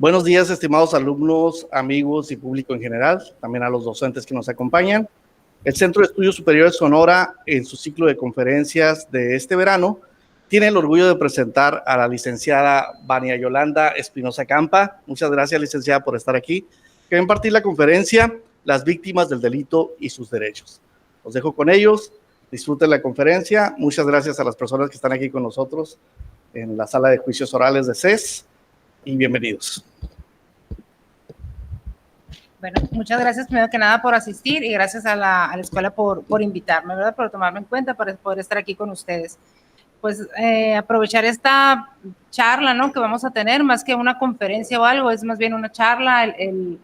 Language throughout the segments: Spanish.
Buenos días, estimados alumnos, amigos y público en general, también a los docentes que nos acompañan. El Centro de Estudios Superiores Sonora, en su ciclo de conferencias de este verano, tiene el orgullo de presentar a la licenciada Vania Yolanda Espinosa Campa. Muchas gracias, licenciada, por estar aquí, que va a impartir la conferencia Las víctimas del delito y sus derechos. Los dejo con ellos, disfruten la conferencia. Muchas gracias a las personas que están aquí con nosotros en la sala de juicios orales de CES y bienvenidos. Bueno, muchas gracias primero que nada por asistir y gracias a la escuela por invitarme, ¿verdad? Por tomarme en cuenta para poder estar aquí con ustedes. Pues aprovechar esta charla, ¿no? Que vamos a tener, más que una conferencia o algo, es más bien una charla, el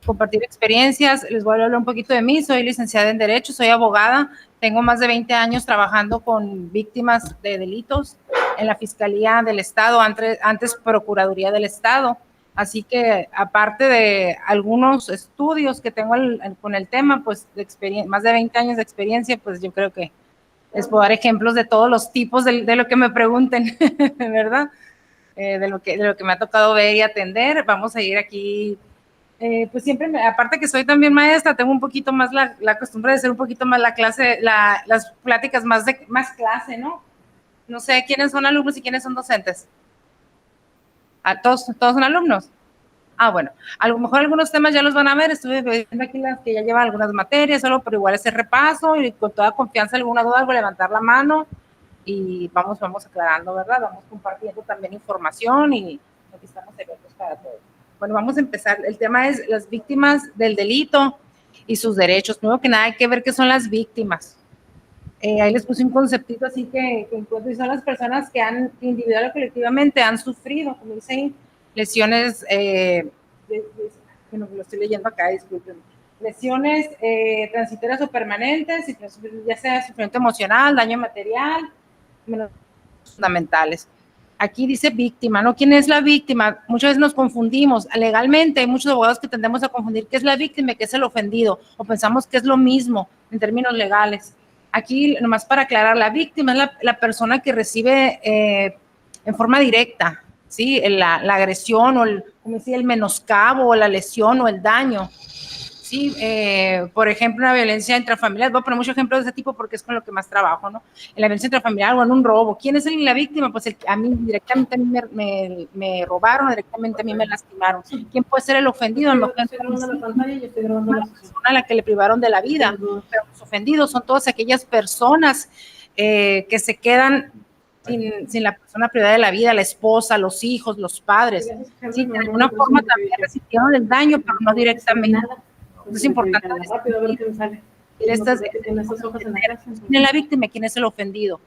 compartir experiencias. Les voy a hablar un poquito de mí. Soy licenciada en Derecho, soy abogada, tengo más de 20 años trabajando con víctimas de delitos en la Fiscalía del Estado, antes Procuraduría del Estado. Así que, aparte de algunos estudios que tengo con el tema, pues más de 20 años de experiencia, pues yo creo que les puedo dar ejemplos de todos los tipos de lo que me pregunten, ¿verdad? De lo que me ha tocado ver y atender. Vamos a ir aquí, pues siempre, aparte que soy también maestra, tengo un poquito más la costumbre de hacer un poquito más la clase, las pláticas más clase, ¿no? No sé quiénes son alumnos y quiénes son docentes. ¿Todos son alumnos? Ah, bueno, a lo mejor algunos temas ya los van a ver, estuve viendo aquí las que ya llevan algunas materias, solo, pero igual ese repaso y con toda confianza, alguna duda, algo, levantar la mano y vamos aclarando, ¿verdad? Vamos compartiendo también información y aquí estamos abiertos para todo. Bueno, vamos a empezar. El tema es las víctimas del delito y sus derechos. Primero que nada hay que ver qué son las víctimas. Ahí les puse un conceptito así que son las personas que individual o colectivamente han sufrido, como dice ahí, lesiones, bueno, lo estoy leyendo acá, disculpen, lesiones transitorias o permanentes, ya sea sufrimiento emocional, daño material, fundamentales. Aquí dice víctima, ¿no? ¿Quién es la víctima? Muchas veces nos confundimos. Legalmente hay muchos abogados que tendemos a confundir qué es la víctima y qué es el ofendido, o pensamos que es lo mismo en términos legales. Aquí, nomás para aclarar, la víctima es la persona que recibe en forma directa, ¿sí? La agresión o como decía, el menoscabo o la lesión o el daño. Sí, por ejemplo, una violencia intrafamiliar. Voy a poner muchos ejemplos de ese tipo porque es con lo que más trabajo, ¿no? En la violencia intrafamiliar o en un robo. ¿Quién es la víctima? Pues a mí directamente me robaron, directamente a mí me lastimaron. ¿Quién puede ser el ofendido? Estoy grabando la pantalla y estoy grabando la persona a la que le privaron de la vida. Pero los ofendidos son todas aquellas personas que se quedan sin la persona privada de la vida, la esposa, los hijos, los padres. Sí, de alguna forma también resistieron el daño, pero no directamente. Es importante rápido a ver qué me sale. ¿Quién es la víctima y quién es el ofendido?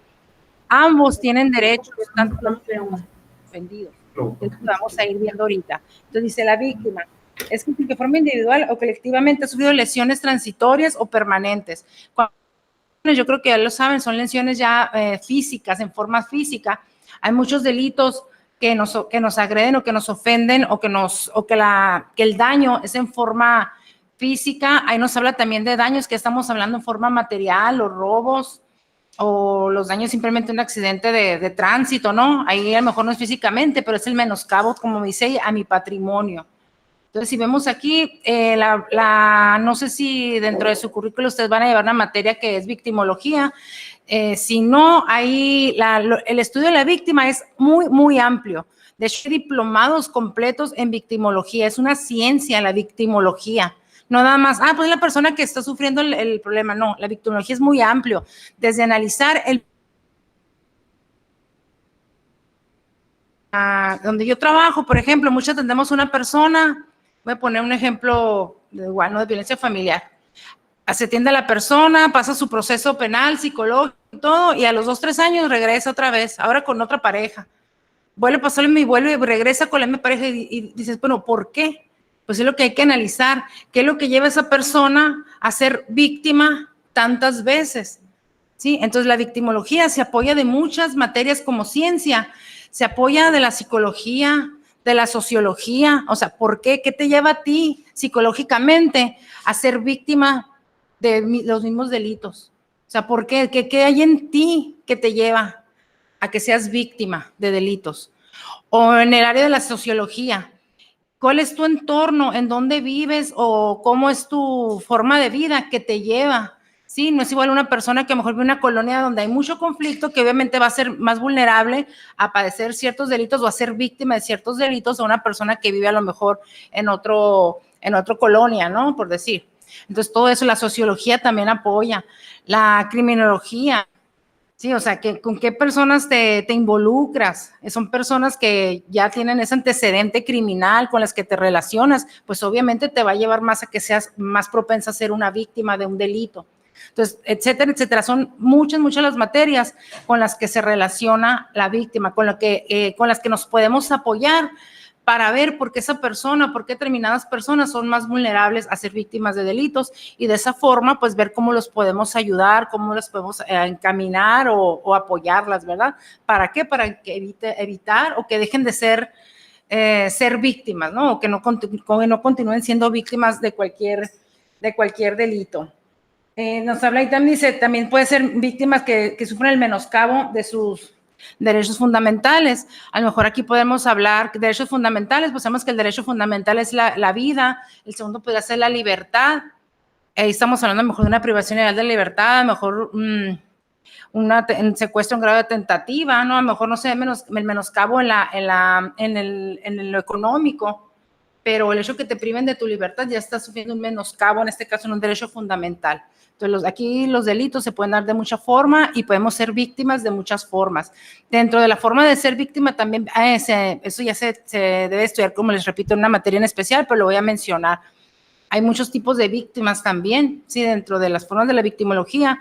Ambos tienen derechos, tanto los ofendidos. Vamos a ir viendo ahorita. Entonces dice la víctima es que de forma individual o colectivamente ha sufrido lesiones transitorias o permanentes. Yo creo que ya lo saben, son lesiones ya físicas, en forma física. Hay muchos delitos que nos agreden o que nos ofenden o que el daño es en forma física. Ahí nos habla también de daños que estamos hablando en forma material, o robos, o los daños simplemente un accidente de tránsito, ¿no? Ahí a lo mejor no es físicamente, pero es el menoscabo, como me dice, a mi patrimonio. Entonces, si vemos aquí, no sé si dentro de su currículo ustedes van a llevar una materia que es victimología. Si no, ahí el estudio de la víctima es muy, muy amplio. De hecho, hay diplomados completos en victimología. Es una ciencia la victimología. No nada más, pues es la persona que está sufriendo el problema. No, la victimología es muy amplio. Desde analizar donde yo trabajo, por ejemplo, muchos atendemos a una persona, voy a poner un ejemplo igual, ¿no? De violencia familiar. Se atiende a la persona, pasa su proceso penal, psicológico, todo, y a los 2, 3 años regresa otra vez, ahora con otra pareja. Vuelve a pasarle y vuelve y regresa con la misma pareja y dices, bueno, ¿por qué? Pues es lo que hay que analizar. ¿Qué es lo que lleva a esa persona a ser víctima tantas veces? ¿Sí? Entonces, la victimología se apoya de muchas materias como ciencia, se apoya de la psicología, de la sociología. O sea, ¿por qué? ¿Qué te lleva a ti psicológicamente a ser víctima de los mismos delitos? O sea, ¿por qué? ¿Qué hay en ti que te lleva a que seas víctima de delitos? O en el área de la sociología, ¿Cuál es tu entorno? ¿En dónde vives? ¿O cómo es tu forma de vida que te lleva? Sí, no es igual una persona que a lo mejor vive en una colonia donde hay mucho conflicto, que obviamente va a ser más vulnerable a padecer ciertos delitos o a ser víctima de ciertos delitos, a una persona que vive a lo mejor en otro colonia, ¿no? Por decir. Entonces, todo eso, la sociología también apoya. La criminología, sí, o sea, ¿con qué personas te involucras? Son personas que ya tienen ese antecedente criminal con las que te relacionas, pues obviamente te va a llevar más a que seas más propensa a ser una víctima de un delito. Entonces, etcétera, etcétera. Son muchas las materias con las que se relaciona la víctima, con las que nos podemos apoyar para ver por qué esa persona, por qué determinadas personas son más vulnerables a ser víctimas de delitos y de esa forma, pues ver cómo los podemos ayudar, cómo los podemos encaminar o apoyarlas, ¿verdad? ¿Para qué? Para que evitar o que dejen de ser víctimas, ¿no? O que no continúen siendo víctimas de cualquier delito. Nos habla y también dice, también puede ser víctimas que sufren el menoscabo de sus derechos fundamentales. A lo mejor aquí podemos hablar de derechos fundamentales, pues sabemos que el derecho fundamental es la vida, el segundo podría ser la libertad. Ahí estamos hablando a lo mejor de una privación ilegal de libertad, a lo mejor un secuestro en grado de tentativa, ¿no? A lo mejor, no sé, el menoscabo en lo económico, pero el hecho que te priven de tu libertad ya está sufriendo un menoscabo, en este caso en un derecho fundamental. Entonces, aquí los delitos se pueden dar de mucha forma y podemos ser víctimas de muchas formas. Dentro de la forma de ser víctima también, eso ya se debe estudiar, como les repito, en una materia en especial, pero lo voy a mencionar. Hay muchos tipos de víctimas también, sí, dentro de las formas de la victimología.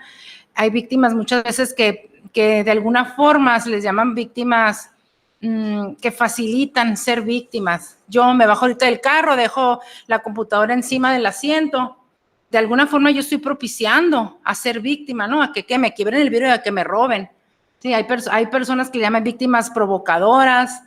Hay víctimas muchas veces que de alguna forma se les llaman víctimas que facilitan ser víctimas. Yo me bajo ahorita del carro, dejo la computadora encima del asiento. De alguna forma yo estoy propiciando a ser víctima, ¿no? A que me quiebren el vidrio y a que me roben. Sí, hay personas que llaman víctimas provocadoras,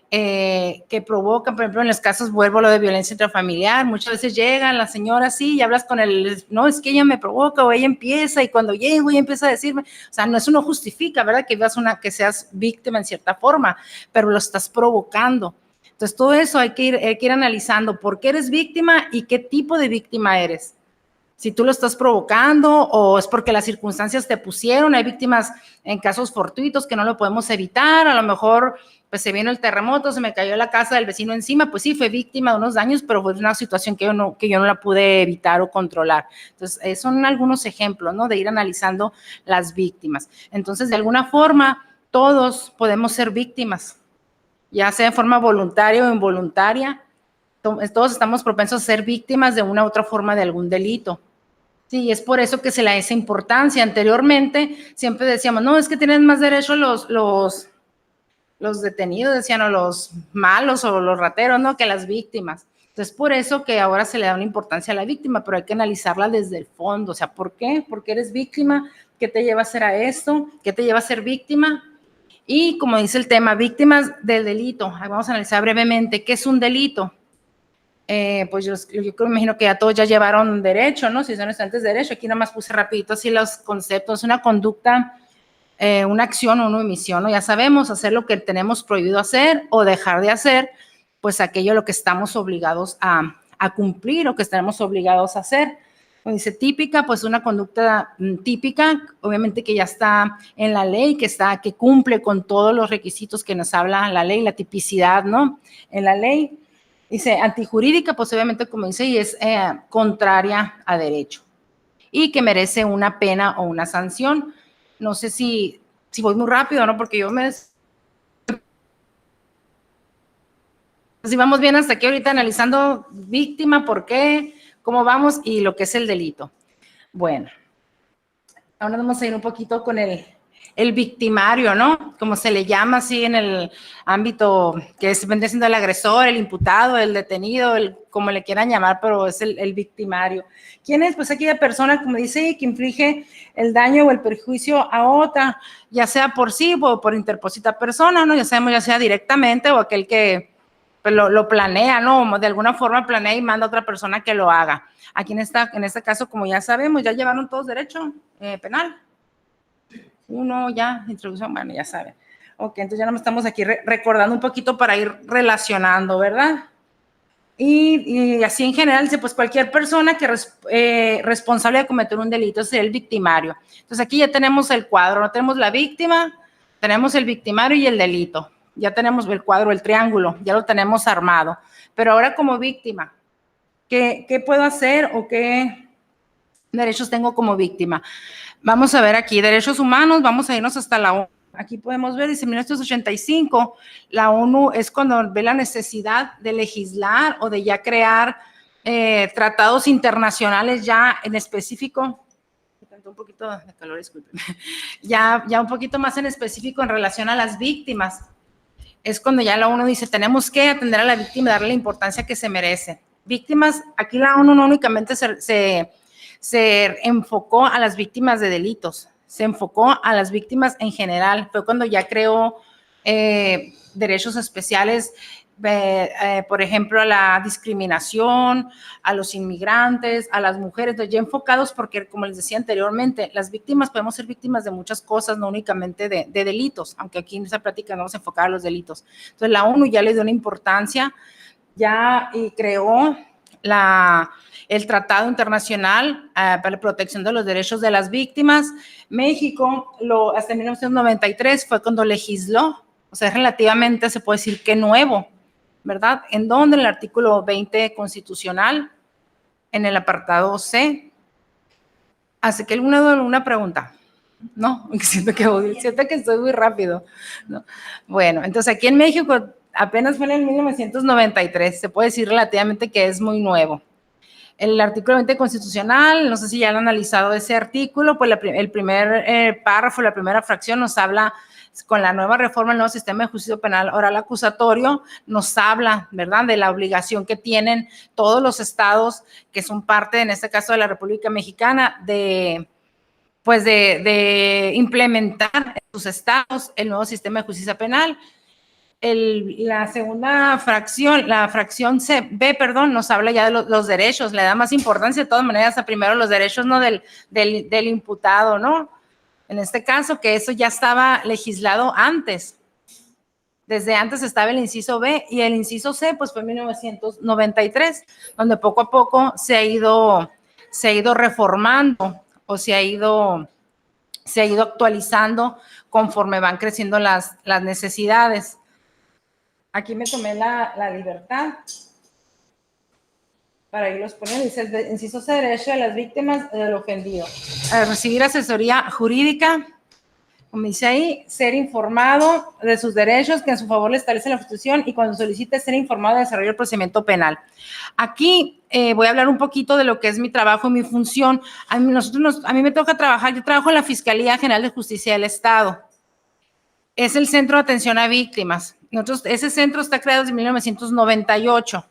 que provocan, por ejemplo, en los casos, vuelvo a lo de violencia intrafamiliar, muchas veces llegan las señoras, sí, y hablas con él, no, es que ella me provoca, o ella empieza, y cuando llego, ella empieza a decirme, o sea, eso no justifica, ¿verdad? Que seas víctima en cierta forma, pero lo estás provocando. Entonces, todo eso hay que ir analizando, por qué eres víctima y qué tipo de víctima eres. Si tú lo estás provocando o es porque las circunstancias te pusieron. Hay víctimas en casos fortuitos que no lo podemos evitar. A lo mejor pues se vino el terremoto, se me cayó la casa del vecino encima, pues sí, fue víctima de unos daños, pero fue una situación que yo no la pude evitar o controlar. Entonces, son algunos ejemplos, ¿no? De ir analizando las víctimas. Entonces, de alguna forma, todos podemos ser víctimas, ya sea de forma voluntaria o involuntaria. Todos estamos propensos a ser víctimas de una u otra forma de algún delito. Sí, es por eso que se le da esa importancia. Anteriormente siempre decíamos, no, es que tienen más derecho los detenidos, decían, o los malos o los rateros, ¿no? Que las víctimas. Entonces, por eso que ahora se le da una importancia a la víctima, pero hay que analizarla desde el fondo. O sea, ¿por qué? ¿Por qué eres víctima? ¿Qué te lleva a hacer a esto? ¿Qué te lleva a ser víctima? Y como dice el tema, víctimas del delito. Vamos a analizar brevemente qué es un delito. Pues yo imagino que ya todos ya llevaron derecho, ¿no? Si son estudiantes de derecho, aquí nada más puse rapidito así los conceptos, una conducta, una acción o una omisión, ¿no? Ya sabemos hacer lo que tenemos prohibido hacer o dejar de hacer, pues aquello lo que estamos obligados a cumplir o que estamos obligados a hacer. Como dice típica, pues una conducta típica, obviamente que ya está en la ley, que cumple con todos los requisitos que nos habla la ley, la tipicidad, ¿no? En la ley. Dice antijurídica, pues obviamente como dice, y es contraria a derecho y que merece una pena o una sanción. No sé si voy muy rápido, ¿no? Porque si vamos bien hasta aquí ahorita analizando víctima, por qué, cómo vamos y lo que es el delito. Bueno, ahora vamos a ir un poquito con el victimario, ¿no? Como se le llama así en el ámbito que vende siendo el agresor, el imputado, el detenido, como le quieran llamar, pero es el victimario. ¿Quién es? Pues aquella persona, como dice, que inflige el daño o el perjuicio a otra, ya sea por sí o por interpósita persona, ¿no? Ya sabemos, ya sea directamente o aquel que pues, lo planea, ¿no? De alguna forma planea y manda a otra persona que lo haga. Aquí en este caso, como ya sabemos, ya llevaron todos derecho penal. Uno ya, introducción, bueno, ya saben. Ok, entonces ya nos estamos aquí recordando un poquito para ir relacionando, ¿verdad? Y así en general dice, pues cualquier persona que responsable de cometer un delito sería el victimario. Entonces aquí ya tenemos el cuadro, no tenemos la víctima, tenemos el victimario y el delito. Ya tenemos el cuadro, el triángulo, ya lo tenemos armado. Pero ahora como víctima, ¿qué puedo hacer o qué derechos tengo como víctima? Vamos a ver aquí, derechos humanos, vamos a irnos hasta la ONU. Aquí podemos ver, dice 1985, la ONU es cuando ve la necesidad de legislar o de ya crear tratados internacionales ya en específico, un poquito de calor, disculpen, ya un poquito más en específico en relación a las víctimas. Es cuando ya la ONU dice, tenemos que atender a la víctima y darle la importancia que se merece. Víctimas, aquí la ONU no únicamente se enfocó a las víctimas de delitos, se enfocó a las víctimas en general. Fue cuando ya creó derechos especiales, por ejemplo, a la discriminación, a los inmigrantes, a las mujeres, ya enfocados porque, como les decía anteriormente, las víctimas podemos ser víctimas de muchas cosas, no únicamente de delitos, aunque aquí en esta plática no vamos a enfocar a los delitos. Entonces, la ONU ya le dio una importancia, ya creó el Tratado Internacional para la Protección de los Derechos de las Víctimas. México, hasta 1993 fue cuando legisló, o sea, relativamente se puede decir que nuevo, ¿verdad? En donde el artículo 20 constitucional, en el apartado C. Así que alguna pregunta. No, siento que estoy muy rápido. ¿No? Bueno, entonces aquí en México apenas fue en el 1993, se puede decir relativamente que es muy nuevo. El artículo 20 constitucional, no sé si ya han analizado ese artículo, pues el primer párrafo, la primera fracción nos habla, con la nueva reforma, el nuevo sistema de justicia penal oral acusatorio, nos habla, ¿verdad?, de la obligación que tienen todos los estados que son parte, en este caso de la República Mexicana, de implementar en sus estados el nuevo sistema de justicia penal. La segunda fracción, la fracción B, nos habla ya de los derechos, le da más importancia de todas maneras a primero los derechos, ¿no?, del imputado, ¿no? En este caso, que eso ya estaba legislado antes. Desde antes estaba el inciso B y el inciso C, pues fue en 1993, donde poco a poco se ha ido reformando o se ha ido actualizando conforme van creciendo las necesidades. Aquí me tomé la libertad para irlos poniendo. Dice el inciso C, derecho de las víctimas del ofendido a recibir asesoría jurídica, como dice ahí, ser informado de sus derechos que en su favor le establece la Constitución y cuando solicite ser informado de desarrollo del procedimiento penal. Aquí voy a hablar un poquito de lo que es mi trabajo y mi función. A mí me toca trabajar, yo trabajo en la Fiscalía General de Justicia del Estado. Es el Centro de Atención a Víctimas. Ese centro está creado desde 1998.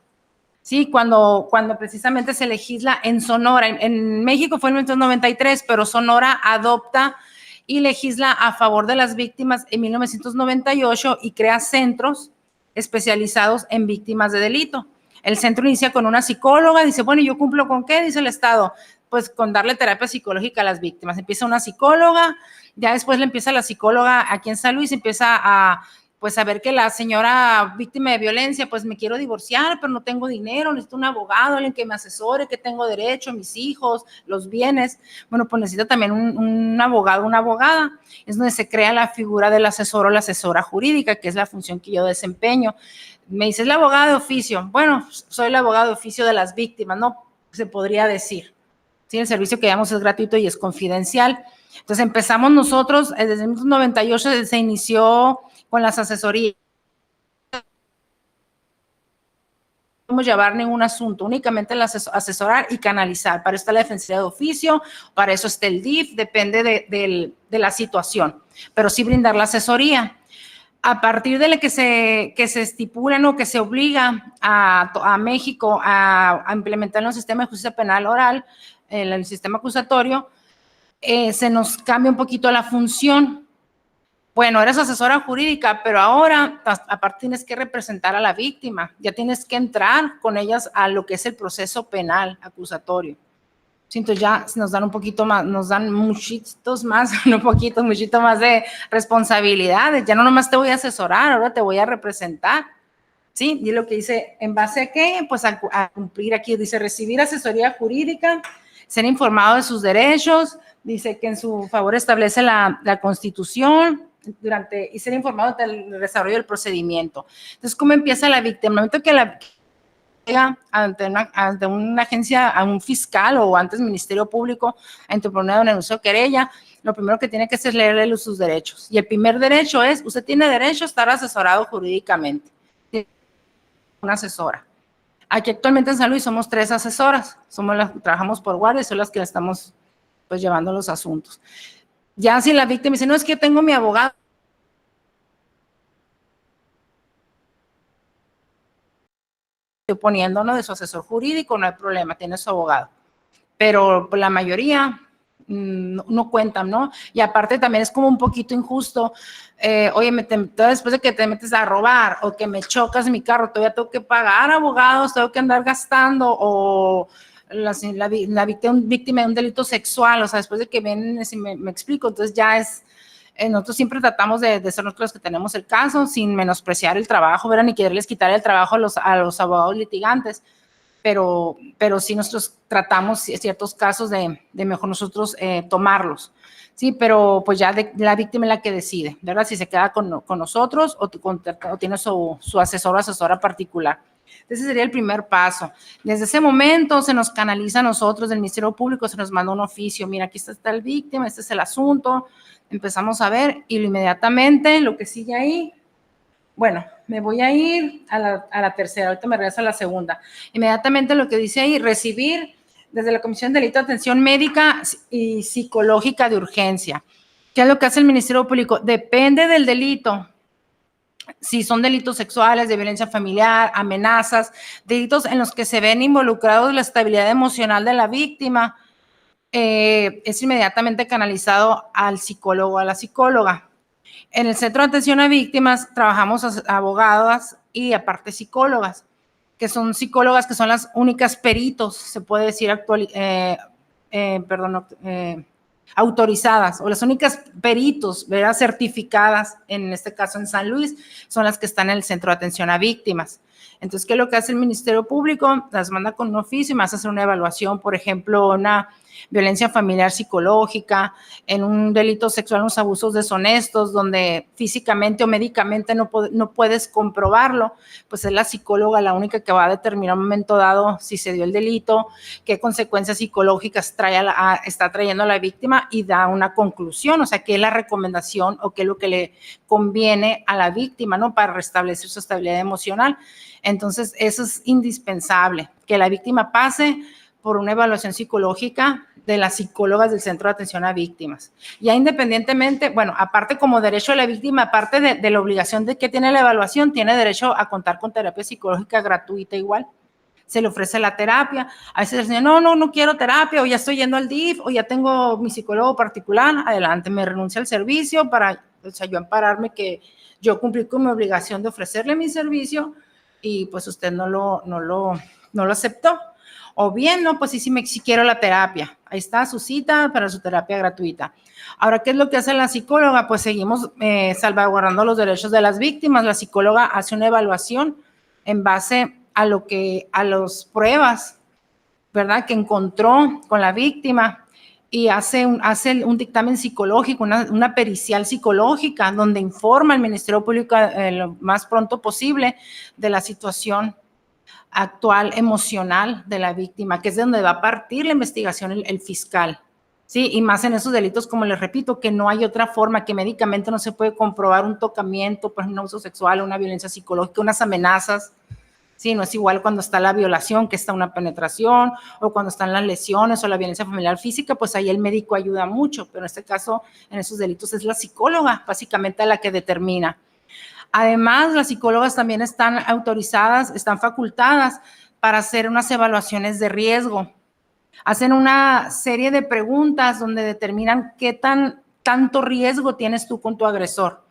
Sí, cuando precisamente se legisla en Sonora. En México fue en 1993, pero Sonora adopta y legisla a favor de las víctimas en 1998 y crea centros especializados en víctimas de delito. El centro inicia con una psicóloga, dice, bueno, ¿yo cumplo con qué? Dice el Estado, pues con darle terapia psicológica a las víctimas. Empieza una psicóloga, ya después le empieza la psicóloga aquí en San Luis, empieza a ver que la señora víctima de violencia, pues me quiero divorciar, pero no tengo dinero, necesito un abogado, alguien que me asesore, que tengo derecho, mis hijos, los bienes. Bueno, pues necesito también un abogado, una abogada. Es donde se crea la figura del asesor o la asesora jurídica, que es la función que yo desempeño. Me dice, ¿es la abogada de oficio? Bueno, soy la abogada de oficio de las víctimas, ¿no? Se podría decir. Sí, el servicio que damos es gratuito y es confidencial. Entonces empezamos nosotros, desde 1998 se inició con las asesorías. No podemos llevar ningún asunto, únicamente el asesorar y canalizar. Para eso está la Defensoría de Oficio, para eso está el DIF, depende de la situación, pero sí brindar la asesoría. A partir de la que se estipula, ¿no?, que se obliga a México a implementar el sistema de justicia penal oral, el sistema acusatorio, se nos cambia un poquito la función. Bueno, eres asesora jurídica, pero ahora aparte tienes que representar a la víctima, ya tienes que entrar con ellas a lo que es el proceso penal acusatorio. Entonces ya nos dan un poquito más, nos dan muchito más de responsabilidades. Ya no nomás te voy a asesorar, ahora te voy a representar. ¿sí? Y lo que dice, ¿en base a qué? Pues a cumplir aquí, dice, recibir asesoría jurídica, ser informado de sus derechos, dice que en su favor establece la Constitución, y ser informado del desarrollo del procedimiento. Entonces, ¿cómo empieza la víctima? En el momento que la llega ante una agencia, a un fiscal o antes Ministerio Público a interponer una denuncia o querella, lo primero que tiene que hacer es leerle sus derechos. Y el primer derecho es, usted tiene derecho a estar asesorado jurídicamente. Tiene una asesora. Aquí actualmente en San Luis somos 3 asesoras, somos las que trabajamos por guardia y son las que estamos pues llevando los asuntos. Ya si la víctima dice, no, es que yo tengo mi abogado, estoy poniendo, ¿no?, de su asesor jurídico, no hay problema, tiene su abogado. Pero la mayoría no cuentan, ¿no? Y aparte también es como un poquito injusto, oye, después de que te metes a robar o que me chocas mi carro, todavía tengo que pagar abogados, tengo que andar gastando, o la víctima de un delito sexual, o sea, después de que vienen, si me explico, entonces ya es, nosotros siempre tratamos de ser nosotros los que tenemos el caso, sin menospreciar el trabajo, ¿verdad? Ni quererles quitar el trabajo a los abogados litigantes, pero sí nosotros tratamos ciertos casos de mejor nosotros tomarlos, ¿sí? Pero pues ya la víctima es la que decide, ¿verdad? Si se queda con nosotros o tiene su asesor o asesora particular. Ese sería el primer paso. Desde ese momento se nos canaliza a nosotros del Ministerio Público, se nos manda un oficio, mira, aquí está el víctima, este es el asunto, empezamos a ver y inmediatamente lo que sigue ahí, bueno, me voy a ir a la tercera, ahorita me regreso a la segunda. Inmediatamente lo que dice ahí, recibir desde la Comisión de Delito de Atención Médica y Psicológica de Urgencia. ¿Qué es lo que hace el Ministerio Público? Depende del delito. Si son delitos sexuales, de violencia familiar, amenazas, delitos en los que se ven involucrados la estabilidad emocional de la víctima, es inmediatamente canalizado al psicólogo o a la psicóloga. En el Centro de Atención a Víctimas trabajamos abogadas y aparte psicólogas, que son psicólogas que son las únicas peritos, se puede decir autorizadas, o las únicas peritos, ¿verdad?, certificadas, en este caso en San Luis, son las que están en el Centro de Atención a Víctimas. Entonces, ¿qué es lo que hace el Ministerio Público? Las manda con un oficio y más hacer una evaluación, por ejemplo, una violencia familiar psicológica, en un delito sexual, unos abusos deshonestos, donde físicamente o médicamente no puedes comprobarlo, pues es la psicóloga la única que va a determinar en un momento dado si se dio el delito, qué consecuencias psicológicas está trayendo a la víctima y da una conclusión, o sea, qué es la recomendación o qué es lo que le conviene a la víctima, ¿no?, para restablecer su estabilidad emocional. Entonces, eso es indispensable, que la víctima pase por una evaluación psicológica de las psicólogas del Centro de Atención a Víctimas. Ya independientemente, bueno, aparte como derecho de la víctima, aparte de la obligación de que tiene la evaluación, tiene derecho a contar con terapia psicológica gratuita igual. Se le ofrece la terapia. A veces el señor, no quiero terapia, o ya estoy yendo al DIF, o ya tengo mi psicólogo particular, adelante, me renuncia al servicio para, o sea, yo ampararme que yo cumplí con mi obligación de ofrecerle mi servicio y pues usted no lo aceptó. O bien, no, pues sí quiero la terapia. Ahí está su cita para su terapia gratuita. Ahora, ¿qué es lo que hace la psicóloga? Pues seguimos salvaguardando los derechos de las víctimas. La psicóloga hace una evaluación en base a las pruebas, ¿verdad?, que encontró con la víctima, y hace un dictamen psicológico, una pericial psicológica, donde informa al Ministerio Público lo más pronto posible de la situación actual emocional de la víctima, que es de donde va a partir la investigación el fiscal, ¿sí? Y más en esos delitos, como les repito, que no hay otra forma, que médicamente no se puede comprobar un tocamiento, pues un abuso sexual, una violencia psicológica, unas amenazas, ¿sí? No es igual cuando está la violación, que está una penetración, o cuando están las lesiones o la violencia familiar física, pues ahí el médico ayuda mucho, pero en este caso, en esos delitos es la psicóloga, básicamente la que determina. Además, las psicólogas también están autorizadas, están facultadas para hacer unas evaluaciones de riesgo. Hacen una serie de preguntas donde determinan qué tanto riesgo tienes tú con tu agresor.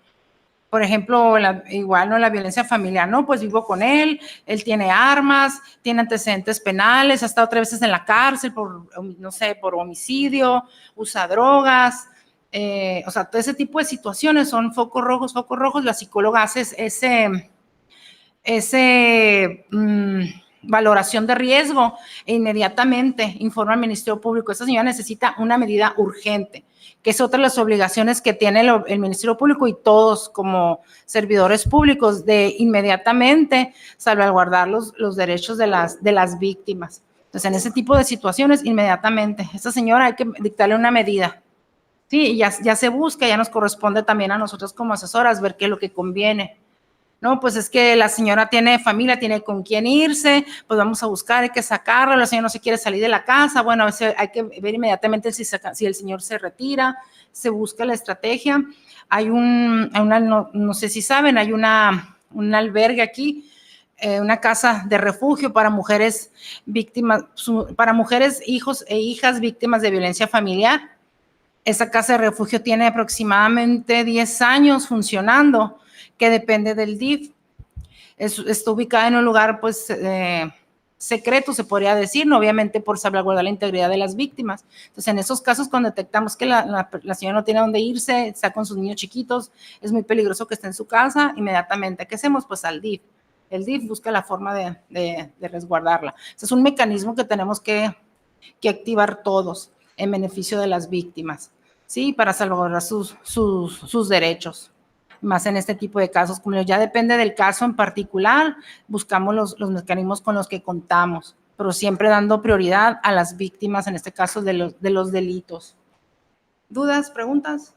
Por ejemplo, igual, ¿no?, la violencia familiar, ¿no? Pues vivo con él tiene armas, tiene antecedentes penales, ha estado 3 veces en la cárcel por homicidio, usa drogas. O sea, todo ese tipo de situaciones son focos rojos. La psicóloga hace valoración de riesgo e inmediatamente informa al Ministerio Público. Esta señora necesita una medida urgente, que es otra de las obligaciones que tiene el Ministerio Público y todos como servidores públicos, de inmediatamente salvaguardar los derechos de las víctimas. Entonces, en ese tipo de situaciones, inmediatamente, esta señora hay que dictarle una medida. Sí, y ya se busca, ya nos corresponde también a nosotros como asesoras ver qué es lo que conviene. No, pues es que la señora tiene familia, tiene con quién irse, pues vamos a buscar, hay que sacarla, la señora no se quiere salir de la casa, bueno, a veces hay que ver inmediatamente si el señor se retira, se busca la estrategia. Hay no sé si saben, hay un albergue aquí, una casa de refugio para mujeres víctimas, para mujeres, hijos e hijas víctimas de violencia familiar. Esa casa de refugio tiene aproximadamente 10 años funcionando, que depende del DIF. Está ubicada en un lugar, pues, secreto, se podría decir, ¿no? Obviamente por salvaguardar la integridad de las víctimas. Entonces, en esos casos, cuando detectamos que la señora no tiene dónde irse, está con sus niños chiquitos, es muy peligroso que esté en su casa, inmediatamente, ¿qué hacemos? Pues al DIF. El DIF busca la forma de resguardarla. Es un mecanismo que tenemos que activar todos en beneficio de las víctimas, ¿sí? Para salvaguardar sus derechos. Más en este tipo de casos, como ya depende del caso en particular, buscamos los mecanismos con los que contamos, pero siempre dando prioridad a las víctimas, en este caso de los delitos. ¿Dudas, preguntas?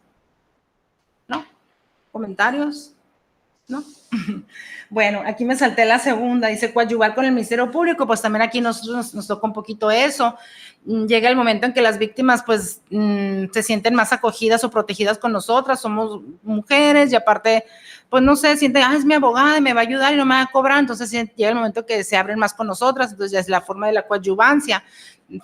¿No? ¿Comentarios? ¿No? Bueno, aquí me salté la segunda, dice coadyuvar con el Ministerio Público, pues también aquí nos toca un poquito eso. Llega el momento en que las víctimas pues se sienten más acogidas o protegidas con nosotras, somos mujeres y aparte, pues no sé, sienten, es mi abogada y me va a ayudar y no me va a cobrar, entonces llega el momento que se abren más con nosotras, entonces ya es la forma de la coadyuvancia.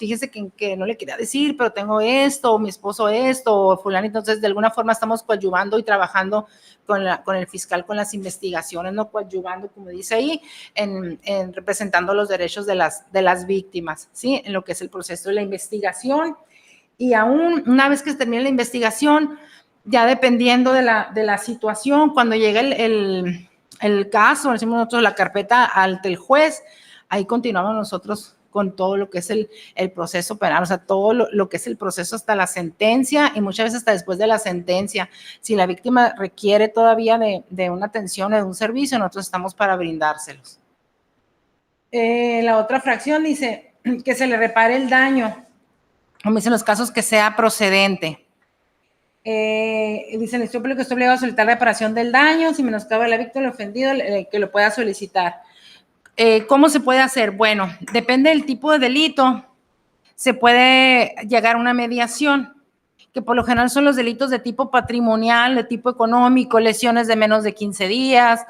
Fíjese que no le quería decir, pero tengo esto, o mi esposo esto, o fulano, entonces de alguna forma estamos coadyuvando y trabajando con el fiscal, con las investigaciones, no coadyuvando, como dice ahí, en representando los derechos de las víctimas, ¿sí? En lo que es el proceso de la investigación. Y aún una vez que se termine la investigación, ya dependiendo de la situación, cuando llega el caso, decimos nosotros la carpeta ante el juez, ahí continuamos nosotros con todo lo que es el proceso penal, o sea, todo lo que es el proceso hasta la sentencia y muchas veces hasta después de la sentencia. Si la víctima requiere todavía de una atención o de un servicio, nosotros estamos para brindárselos. La otra fracción dice que se le repare el daño, como dicen los casos, que sea procedente. Dice el Ministerio Público está obligado a solicitar la reparación del daño, si menoscaba la víctima o el ofendido, que lo pueda solicitar. ¿Cómo se puede hacer? Bueno, depende del tipo de delito, se puede llegar a una mediación, que por lo general son los delitos de tipo patrimonial, de tipo económico, lesiones de menos de 15 días,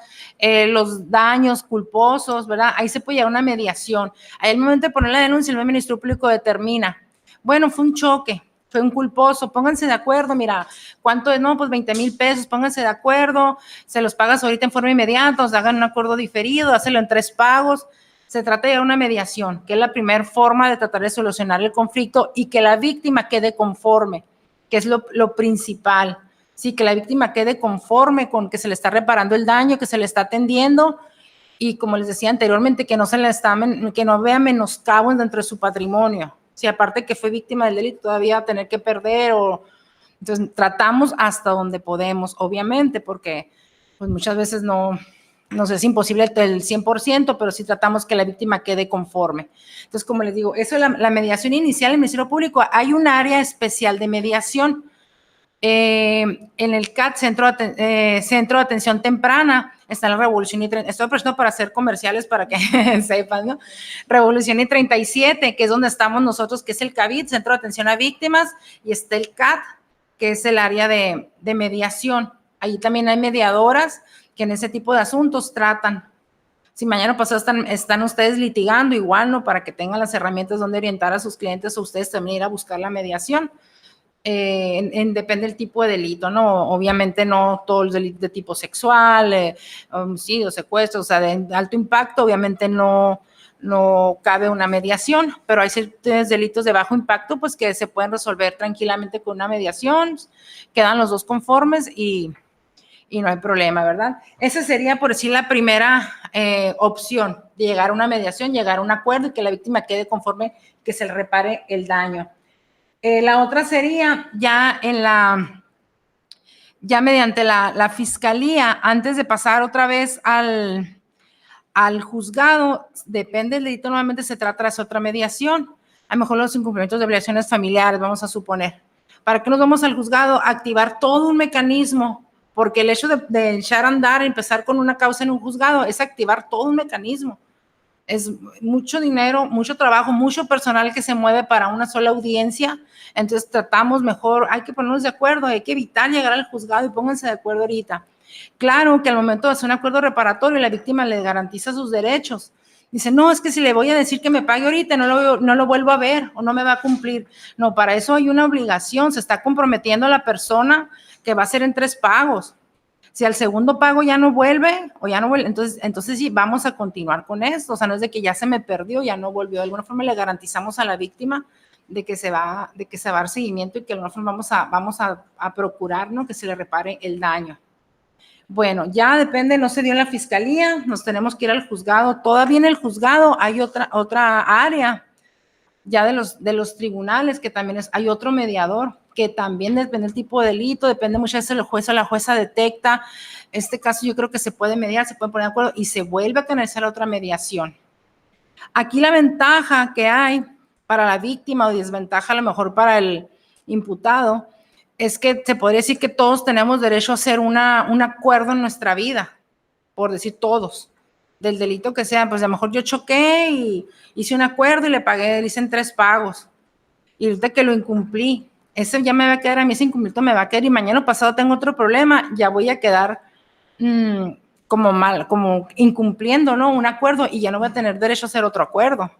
los daños culposos, ¿verdad? Ahí se puede llegar a una mediación. Ahí al momento de poner la denuncia, el Ministerio Público determina, bueno, fue un choque, fue un culposo, pónganse de acuerdo, mira, ¿cuánto es? No, pues 20,000 pesos, pónganse de acuerdo, se los pagas ahorita en forma inmediata, os hagan un acuerdo diferido, hácelo en 3 pagos. Se trata de una mediación, que es la primera forma de tratar de solucionar el conflicto y que la víctima quede conforme, que es lo principal. Sí, que la víctima quede conforme con que se le está reparando el daño, que se le está atendiendo y, como les decía anteriormente, que no vea menoscabo dentro de su patrimonio. Si aparte que fue víctima del delito todavía tener que perder entonces tratamos hasta donde podemos, obviamente, porque pues muchas veces no es imposible el 100%, pero sí tratamos que la víctima quede conforme. Entonces, como les digo, eso es la mediación inicial en el Ministerio Público. Hay un área especial de mediación. En el CAT, Centro de Atención Temprana, está en la Revolución y 37, estoy aprovechando para hacer comerciales para que sepan, ¿no? Revolución y 37, que es donde estamos nosotros, que es el CAVID, Centro de Atención a Víctimas, y está el CAT, que es el área de mediación. Ahí también hay mediadoras que en ese tipo de asuntos tratan. Si mañana pasado están ustedes litigando, igual, ¿no? Para que tengan las herramientas donde orientar a sus clientes o ustedes también ir a buscar la mediación. Depende del tipo de delito, ¿no? Obviamente no todos los delitos de tipo sexual, homicidio, secuestro, o sea, de alto impacto, obviamente no cabe una mediación, pero hay ciertos delitos de bajo impacto, pues que se pueden resolver tranquilamente con una mediación, quedan los dos conformes y y no hay problema, ¿verdad? Esa sería, por decir, la primera opción, de llegar a una mediación, llegar a un acuerdo y que la víctima quede conforme que se le repare el daño. La otra sería ya mediante la fiscalía, antes de pasar otra vez al juzgado, depende del delito, normalmente se trata de otra mediación, a lo mejor los incumplimientos de obligaciones familiares, vamos a suponer. ¿Para qué nos vamos al juzgado? Activar todo un mecanismo, porque el hecho de echar a andar, empezar con una causa en un juzgado, es activar todo un mecanismo. Es mucho dinero, mucho trabajo, mucho personal que se mueve para una sola audiencia. Entonces tratamos mejor, hay que ponernos de acuerdo, hay que evitar llegar al juzgado y pónganse de acuerdo ahorita. Claro que al momento de hacer un acuerdo reparatorio, la víctima le garantiza sus derechos. Dice, no, es que si le voy a decir que me pague ahorita, no lo vuelvo a ver o no me va a cumplir. No, para eso hay una obligación, se está comprometiendo a la persona que va a ser en 3 pagos. Si al segundo pago ya no vuelve, entonces sí, vamos a continuar con esto. O sea, no es de que ya se me perdió, ya no volvió. De alguna forma le garantizamos a la víctima de que se va a dar seguimiento y que de alguna forma vamos a procurar, ¿no?, que se le repare el daño. Bueno, ya depende, no se dio en la fiscalía, nos tenemos que ir al juzgado. Todavía en el juzgado hay otra área ya de los tribunales, que también hay otro mediador, que también depende del tipo de delito, depende muchas veces el juez o la jueza detecta. Este caso yo creo que se puede mediar, se puede poner de acuerdo y se vuelve a canalizar otra mediación. Aquí la ventaja que hay para la víctima o desventaja a lo mejor para el imputado es que se podría decir que todos tenemos derecho a hacer un acuerdo en nuestra vida, por decir todos, del delito que sea. Pues a lo mejor yo choqué y hice un acuerdo y le hice en 3 pagos. Y ahorita que lo incumplí, ese ya me va a quedar, a mí ese incumplimiento me va a quedar y mañana pasado tengo otro problema, ya voy a quedar como incumpliendo, ¿no?, un acuerdo y ya no voy a tener derecho a hacer otro acuerdo.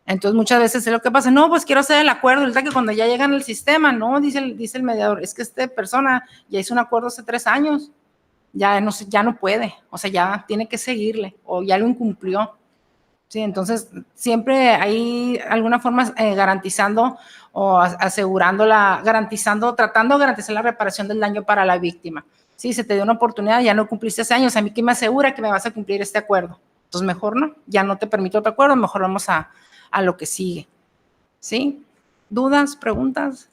Entonces muchas veces es lo que pasa, no, pues quiero hacer el acuerdo, ahorita que cuando ya llegan al sistema, no, dice el mediador, es que esta persona ya hizo un acuerdo hace 3 años, ya no puede, o sea, ya tiene que seguirle o ya lo incumplió. Sí, entonces siempre hay alguna forma garantizando o tratando de garantizar la reparación del daño para la víctima. Sí, se te dio una oportunidad, ya no cumpliste hace años, a mí que me asegura que me vas a cumplir este acuerdo. Entonces mejor no, ya no te permito otro acuerdo, mejor vamos a lo que sigue. ¿Sí? ¿Dudas? ¿Preguntas?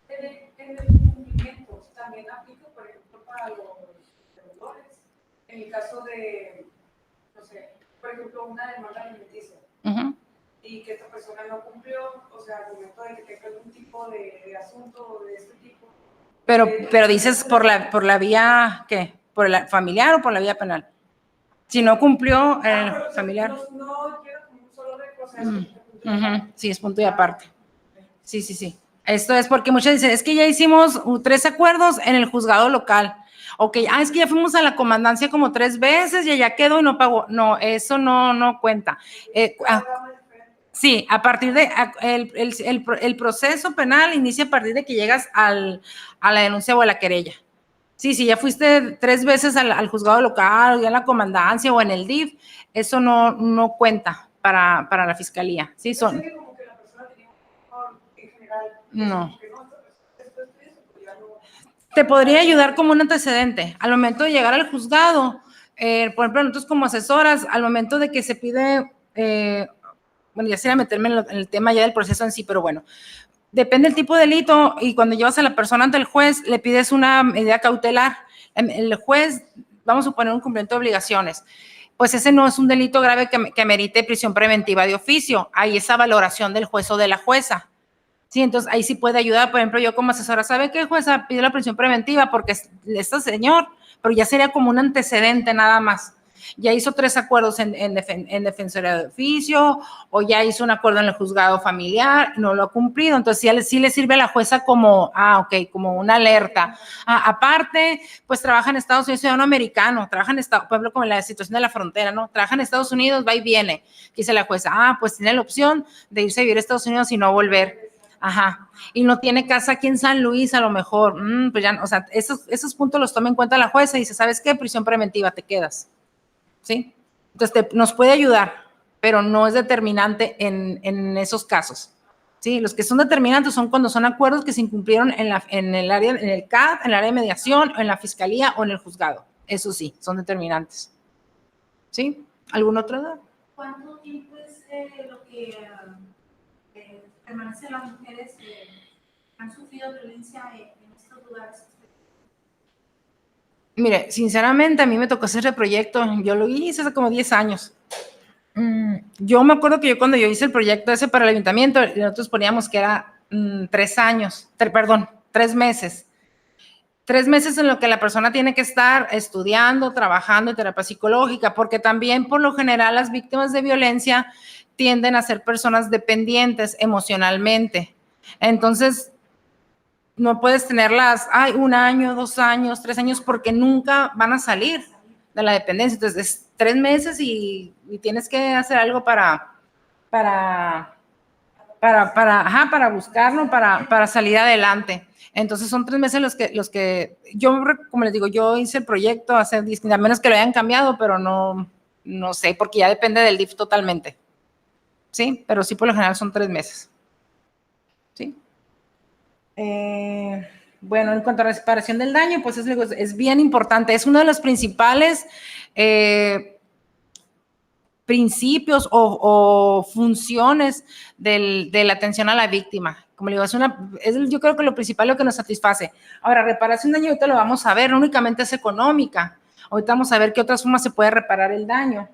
En el incumplimiento también aplica, por ejemplo, para los deudores. En el caso de, no sé, por ejemplo, una demanda alimenticia y que esta persona no cumplió, o sea, al momento de que tenga algún tipo de asunto de este tipo. Pero dices por la vía, ¿qué? ¿Por la familiar o por la vía penal? Si no cumplió el familiar. No quiero como un solo de proceso. Sí, es punto y aparte. Sí. Esto es porque muchas dicen, es que ya hicimos 3 acuerdos en el juzgado local. Ok, es que ya fuimos a la comandancia como 3 veces y ya quedó y no pagó. No, eso no cuenta. Sí, a partir de el proceso penal inicia a partir de que llegas a la denuncia o a la querella. Sí, si ya fuiste 3 veces al juzgado local, o ya en la comandancia o en el DIF, eso no cuenta para la fiscalía. Sí, son. Como que la persona tenía en general. No. Te podría ayudar como un antecedente. Al momento de llegar al juzgado, por ejemplo, nosotros como asesoras, al momento de que se pide, bueno, ya sería meterme en el tema ya del proceso en sí, pero bueno, depende del tipo de delito y cuando llevas a la persona ante el juez, le pides una medida cautelar. El juez, vamos a suponer un cumplimiento de obligaciones, pues ese no es un delito grave que merite prisión preventiva de oficio. Hay esa valoración del juez o de la jueza. Sí, entonces ahí sí puede ayudar. Por ejemplo, yo como asesora, ¿sabe qué, jueza? Pide la prisión preventiva porque este señor, pero ya sería como un antecedente nada más. Ya hizo 3 acuerdos en defensoría de oficio o ya hizo un acuerdo en el juzgado familiar, no lo ha cumplido. Entonces sí le sirve a la jueza como, como una alerta. Aparte, pues trabaja en Estados Unidos, ciudadano americano, trabaja en Estados, por ejemplo, como en la situación de la frontera, ¿no? Trabaja en Estados Unidos, va y viene. Dice la jueza, pues tiene la opción de irse a vivir a Estados Unidos y no volver. Y no tiene casa aquí en San Luis, a lo mejor, pues ya, o sea, esos puntos los toma en cuenta la jueza y dice, ¿sabes qué? Prisión preventiva, te quedas. ¿Sí? Entonces nos puede ayudar, pero no es determinante en esos casos. Sí, los que son determinantes son cuando son acuerdos que se incumplieron en el área, en el CAD, en el área de mediación, en la fiscalía o en el juzgado. Eso sí, son determinantes. ¿Sí? ¿Algún otro duda? ¿Cuánto tiempo es lo que permanecen las mujeres que han sufrido violencia en estos lugares? Mire, sinceramente a mí me tocó hacer el proyecto, yo lo hice hace como 10 años. Yo me acuerdo que yo cuando yo hice el proyecto ese para el ayuntamiento, nosotros poníamos que era 3 años, 3 meses. 3 meses en lo que la persona tiene que estar estudiando, trabajando en terapia psicológica, porque también por lo general las víctimas de violencia tienden a ser personas dependientes emocionalmente. Entonces, no puedes tenerlas, 1 año, 2 años, 3 años, porque nunca van a salir de la dependencia. Entonces, es 3 meses y tienes que hacer algo para buscarlo, para salir adelante. Entonces, son 3 meses los que yo, como les digo, yo hice el proyecto hace, a menos que lo hayan cambiado, pero no sé, porque ya depende del DIF totalmente. ¿Sí? Pero sí, por lo general son 3 meses. ¿Sí? Bueno, en cuanto a la reparación del daño, pues es bien importante. Es uno de los principales principios o funciones de la atención a la víctima. Como le digo, yo creo que lo principal, lo que nos satisface. Ahora, reparación de daño, ahorita lo vamos a ver, no únicamente es económica. Ahorita vamos a ver qué otras formas se puede reparar el daño.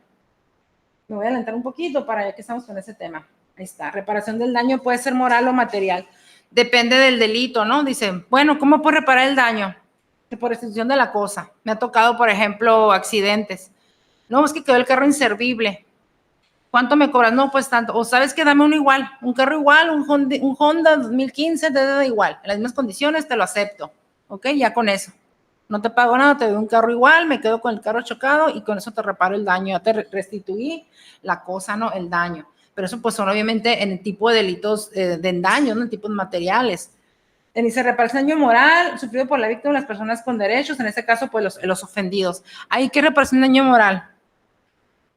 Me voy a adelantar un poquito para ya que estamos con ese tema. Ahí está. Reparación del daño puede ser moral o material. Depende del delito, ¿no? Dice, bueno, ¿cómo puedo reparar el daño? Por restitución de la cosa. Me ha tocado, por ejemplo, accidentes. No, es que quedó el carro inservible. ¿Cuánto me cobras? No, pues tanto. O sabes que dame uno igual, un carro igual, un Honda 2015, te da igual. En las mismas condiciones te lo acepto. ¿Ok? Ya con eso. No te pago nada, te doy un carro igual, me quedo con el carro chocado y con eso te reparo el daño. Ya te restituí la cosa, ¿no? El daño. Pero eso pues son obviamente en el tipo de delitos de daño, ¿no? En tipos materiales. Dice, reparación de daño moral sufrido por la víctima, las personas con derechos, en este caso pues los ofendidos. ¿Hay qué reparación de daño moral?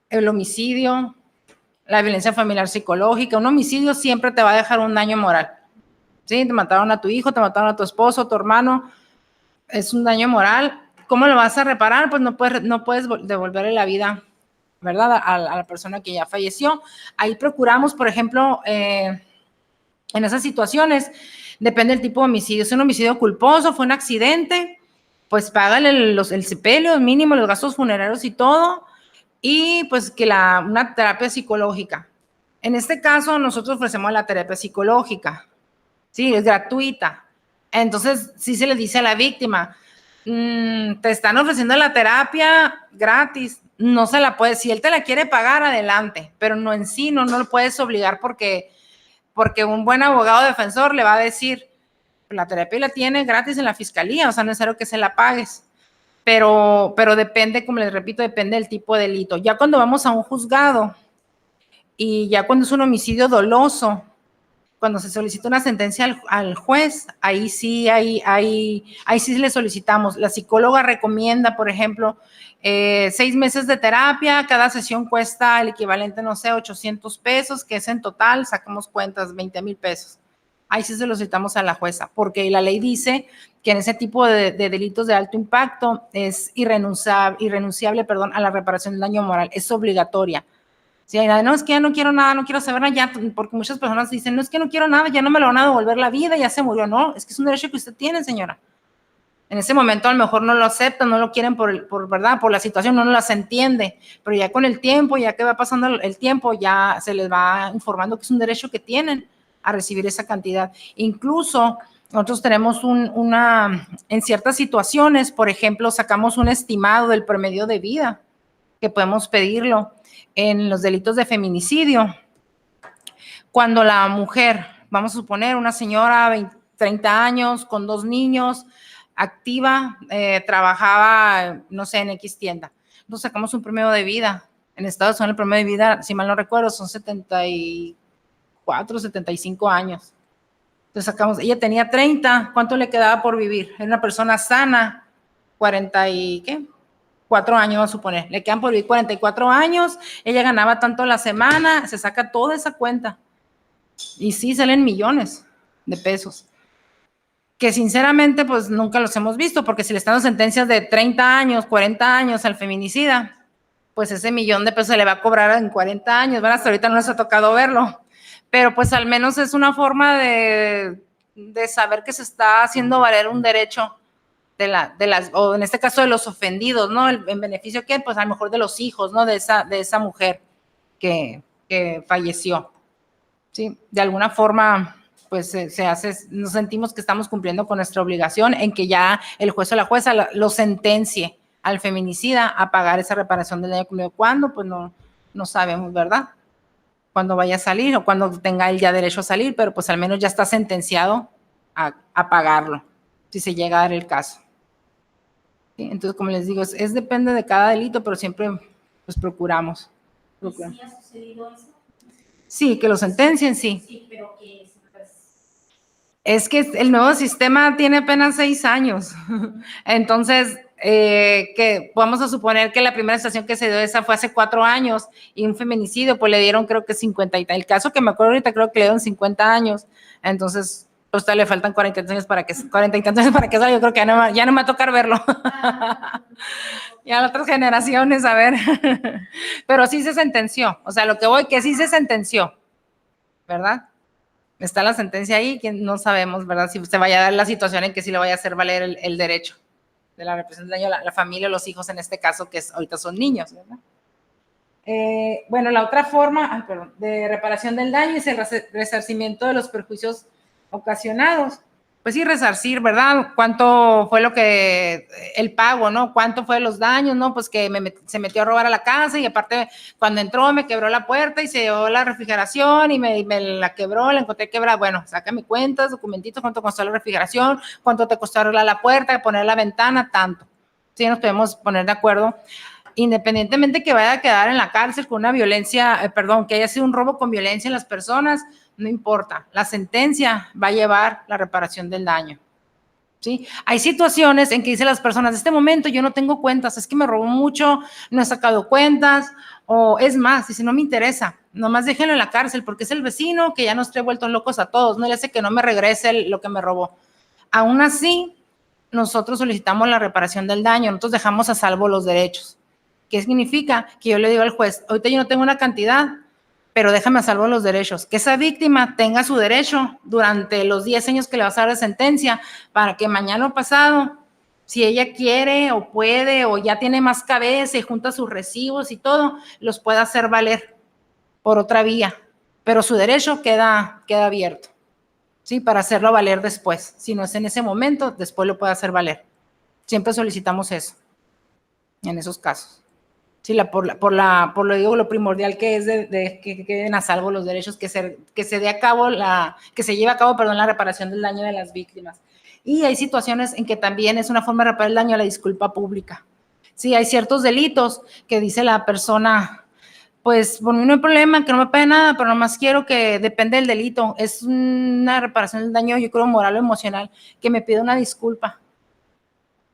El homicidio, la violencia familiar psicológica. Un homicidio siempre te va a dejar un daño moral. ¿Sí? Te mataron a tu hijo, te mataron a tu esposo, a tu hermano. Es un daño moral. ¿Cómo lo vas a reparar? Pues no puedes devolverle la vida, ¿verdad? A la persona que ya falleció. Ahí procuramos, por ejemplo, en esas situaciones, depende del tipo de homicidio. Si es un homicidio culposo, fue un accidente, pues págale el sepelio mínimo, los gastos funerarios y todo, y pues que una terapia psicológica. En este caso, nosotros ofrecemos la terapia psicológica. Sí, es gratuita. Entonces, sí se le dice a la víctima, te están ofreciendo la terapia gratis, no se la puede, si él te la quiere pagar, adelante, pero no en sí, no lo puedes obligar porque un buen abogado defensor le va a decir, la terapia la tiene gratis en la fiscalía, o sea, no es necesario que se la pagues, pero depende, como les repito, depende del tipo de delito. Ya cuando vamos a un juzgado y ya cuando es un homicidio doloso, cuando se solicita una sentencia al juez, ahí sí le solicitamos. La psicóloga recomienda, por ejemplo, 6 meses de terapia, cada sesión cuesta el equivalente, no sé, 800 pesos, que es en total, sacamos cuentas, 20,000 pesos. Ahí sí se lo solicitamos a la jueza, porque la ley dice que en ese tipo de delitos de alto impacto es irrenunciable, a la reparación del daño moral, es obligatoria. Sí, no, es que ya no quiero nada, no quiero saber nada, ya, porque muchas personas dicen, no, es que no quiero nada, ya no me lo van a devolver la vida, ya se murió. No, es que es un derecho que usted tiene, señora. En ese momento a lo mejor no lo aceptan, no lo quieren ¿verdad? Por la situación, no las entiende, pero ya con el tiempo, ya que va pasando el tiempo, ya se les va informando que es un derecho que tienen a recibir esa cantidad. Incluso nosotros tenemos en ciertas situaciones, por ejemplo, sacamos un estimado del promedio de vida, que podemos pedirlo en los delitos de feminicidio. Cuando la mujer, vamos a suponer, una señora 30 años, con 2 niños, activa, trabajaba, no sé, en X tienda. Entonces sacamos un promedio de vida. En Estados Unidos el promedio de vida, si mal no recuerdo, son 74, 75 años. Entonces sacamos, ella tenía 30, ¿cuánto le quedaba por vivir? Era una persona sana, 4 años, vamos a suponer, le quedan por vivir 44 años, ella ganaba tanto a la semana, se saca toda esa cuenta. Y sí, salen millones de pesos. Que sinceramente, pues nunca los hemos visto, porque si le están dando sentencias de 30 años, 40 años al feminicida, pues ese millón de pesos se le va a cobrar en 40 años, ¿verdad? Hasta ahorita no les ha tocado verlo. Pero pues al menos es una forma de saber que se está haciendo valer un derecho o en este caso de los ofendidos, ¿no? En beneficio que, pues a lo mejor de los hijos, ¿no? De esa mujer que falleció, ¿sí? De alguna forma, pues nos sentimos que estamos cumpliendo con nuestra obligación en que ya el juez o la jueza lo sentencie al feminicida a pagar esa reparación del daño cometido. ¿Cuándo? Pues no sabemos, ¿verdad? Cuándo vaya a salir o cuándo tenga él ya derecho a salir, pero pues al menos ya está sentenciado a pagarlo, si se llega a dar el caso. ¿Sí? Entonces, como les digo, depende de cada delito, pero siempre pues procuramos. ¿Sí ha sucedido eso? Sí, que lo sentencien, sí. Sí, pero que pues... Es que el nuevo sistema tiene apenas 6 años. Entonces, que vamos a suponer que la primera situación que se dio esa fue hace 4 años y un feminicidio, pues le dieron creo que 50 y tal. El caso que me acuerdo ahorita creo que le dieron 50 años. Entonces, pues le faltan 40 y tantos años para que salga. Yo creo que ya no me va a tocar verlo. Ya otras generaciones, a ver. Pero sí se sentenció. O sea, lo que voy, que sí se sentenció, ¿verdad? Está la sentencia ahí, que no sabemos, ¿verdad? Si se vaya a dar la situación en que sí le vaya a hacer valer el derecho de la reparación del daño a la familia o los hijos, en este caso, que ahorita son niños, ¿verdad? Bueno, la otra forma de reparación del daño es el resarcimiento de los perjuicios ocasionados. Pues sí, resarcir, ¿verdad? ¿Cuánto fue el pago, ¿no? ¿Cuánto fue los daños, ¿no? Pues que se metió a robar a la casa y aparte cuando entró me quebró la puerta y se llevó la refrigeración y me la quebró, la encontré quebrada. Bueno, sácame cuentas, documentitos, cuánto costó la refrigeración, cuánto te costó arreglar la puerta, poner la ventana, tanto. Sí, nos podemos poner de acuerdo. Independientemente que vaya a quedar en la cárcel con una violencia, que haya sido un robo con violencia en las personas, no importa, la sentencia va a llevar la reparación del daño, ¿sí? Hay situaciones en que dicen las personas, en este momento yo no tengo cuentas, es que me robó mucho, no he sacado cuentas, o es más, dice, no me interesa, nomás déjenlo en la cárcel, porque es el vecino que ya nos trae vueltos locos a todos, no le hace que no me regrese lo que me robó. Aún así, nosotros solicitamos la reparación del daño, nosotros dejamos a salvo los derechos. ¿Qué significa? Que yo le digo al juez, ahorita yo no tengo una cantidad, pero déjame a salvo los derechos. Que esa víctima tenga su derecho durante los 10 años que le vas a dar de sentencia, para que mañana o pasado, si ella quiere o puede o ya tiene más cabeza y junta sus recibos y todo, los pueda hacer valer por otra vía. Pero su derecho queda abierto, ¿sí? Para hacerlo valer después. Si no es en ese momento, después lo puede hacer valer. Siempre solicitamos eso, en esos casos. Sí, lo primordial que es de que queden a salvo los derechos, que se lleve a cabo la reparación del daño de las víctimas. Y hay situaciones en que también es una forma de reparar el daño a la disculpa pública. Sí, hay ciertos delitos que dice la persona, pues por mí no hay problema, que no me pague nada, pero nomás quiero que, depende del delito, es una reparación del daño, yo creo, moral o emocional, que me pida una disculpa.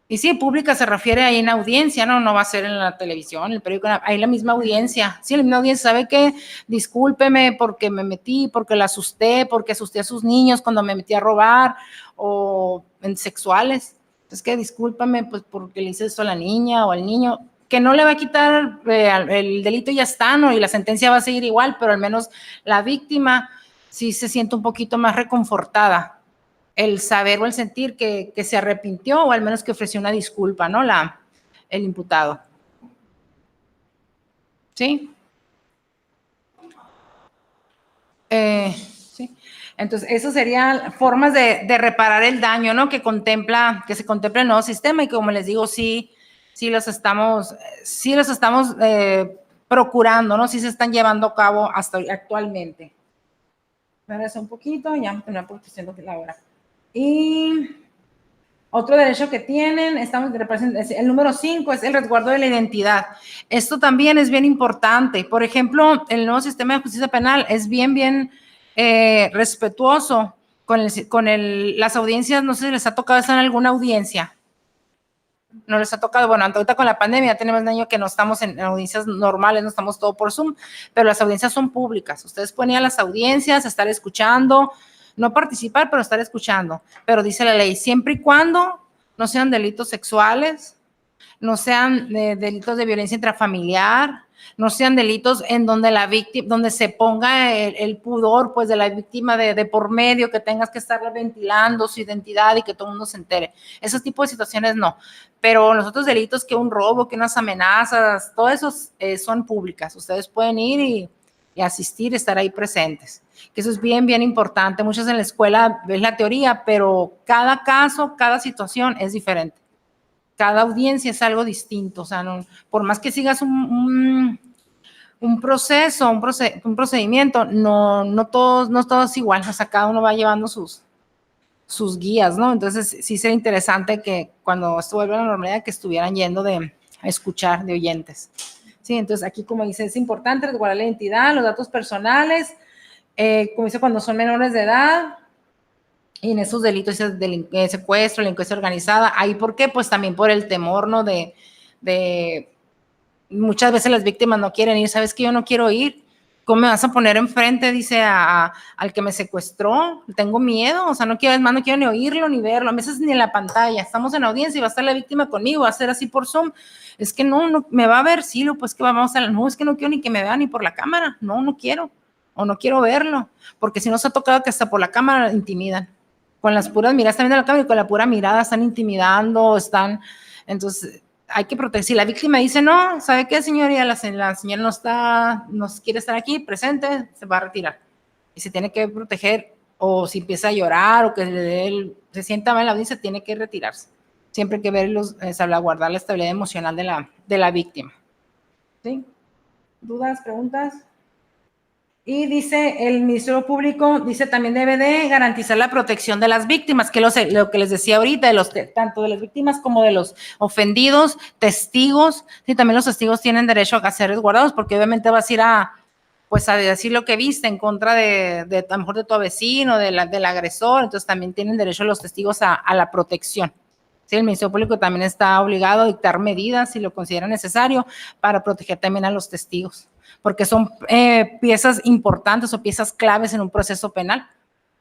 Y sí, pública se refiere ahí en audiencia, no va a ser en la televisión, en el periódico, ahí la misma audiencia. Sí, la misma audiencia, ¿sabe qué? Discúlpeme porque me metí, porque la asusté, porque asusté a sus niños cuando me metí a robar o en sexuales. Entonces, que discúlpame pues porque le hice esto a la niña o al niño, que no le va a quitar el delito, ya está, ¿no? Y la sentencia va a seguir igual, pero al menos la víctima sí se siente un poquito más reconfortada. El saber o el sentir que se arrepintió o al menos que ofreció una disculpa, ¿no? El imputado. ¿Sí? Sí. Entonces, eso serían formas de reparar el daño, ¿no? Que se contempla el nuevo sistema y que, como les digo, sí los estamos procurando, ¿no? Sí se están llevando a cabo hasta actualmente. Me regreso un poquito, ya me por cuestión de la hora. Y otro derecho que tienen, el número 5 es el resguardo de la identidad. Esto también es bien importante. Por ejemplo, el nuevo sistema de justicia penal es bien respetuoso con las audiencias. No sé si les ha tocado estar en alguna audiencia. No les ha tocado, bueno, ahorita con la pandemia tenemos un año que no estamos en audiencias normales, no estamos todo por Zoom, pero las audiencias son públicas. Ustedes pueden ir a las audiencias, estar escuchando, no participar, pero estar escuchando. Pero dice la ley, siempre y cuando no sean delitos sexuales, no sean delitos de violencia intrafamiliar, no sean delitos en donde la víctima, donde se ponga el pudor, pues, de la víctima de por medio, que tengas que estar ventilando su identidad y que todo el mundo se entere. Esos tipos de situaciones no. Pero los otros delitos, que un robo, que unas amenazas, todo eso son públicas. Ustedes pueden ir y asistir, estar ahí presentes. Que eso es bien, bien importante. Muchos en la escuela ves la teoría, pero cada caso, cada situación es diferente. Cada audiencia es algo distinto, o sea, no, por más que sigas un proceso, un procedimiento, no todo es igual, o sea, cada uno va llevando sus guías, ¿no? Entonces, sí sería interesante que cuando esto vuelva a la normalidad, que estuvieran yendo a escuchar, de oyentes. Sí, entonces aquí, como dice, es importante resguardar la identidad, los datos personales, como dice, cuando son menores de edad, y en esos delitos de secuestro, delincuencia organizada. ¿Ahí por qué? Pues también por el temor, ¿no? De muchas veces las víctimas no quieren ir. ¿Sabes qué? Yo no quiero ir. ¿Cómo me vas a poner enfrente? Dice al que me secuestró. Tengo miedo. O sea, no quiero ni oírlo ni verlo. A veces ni en la pantalla. Estamos en audiencia y va a estar la víctima conmigo. Va a ser así por Zoom. Es que no me va a ver. Sí, pues que vamos a no, es que no quiero ni que me vea ni por la cámara. No quiero. O no quiero verlo. Porque si no se ha tocado que hasta por la cámara intimidan. Con las puras miradas, están viendo la cámara y con la pura mirada están intimidando, entonces hay que proteger. Si la víctima dice, no, ¿sabe qué, señoría? La señora no quiere estar aquí presente, se va a retirar. Y se tiene que proteger, o si empieza a llorar, o que se sienta mal en la audiencia, tiene que retirarse. Siempre hay que salvaguardar la estabilidad emocional de la víctima. ¿Sí? ¿Dudas, preguntas? Y dice el Ministerio Público, dice también debe de garantizar la protección de las víctimas, que lo que les decía ahorita, tanto de las víctimas como de los ofendidos, testigos. Sí, también los testigos tienen derecho a ser resguardados, porque obviamente vas a ir a decir lo que viste en contra a lo mejor de tu vecino, del agresor. Entonces también tienen derecho los testigos a la protección. Sí, el Ministerio Público también está obligado a dictar medidas, si lo considera necesario, para proteger también a los testigos, porque son piezas importantes o piezas claves en un proceso penal.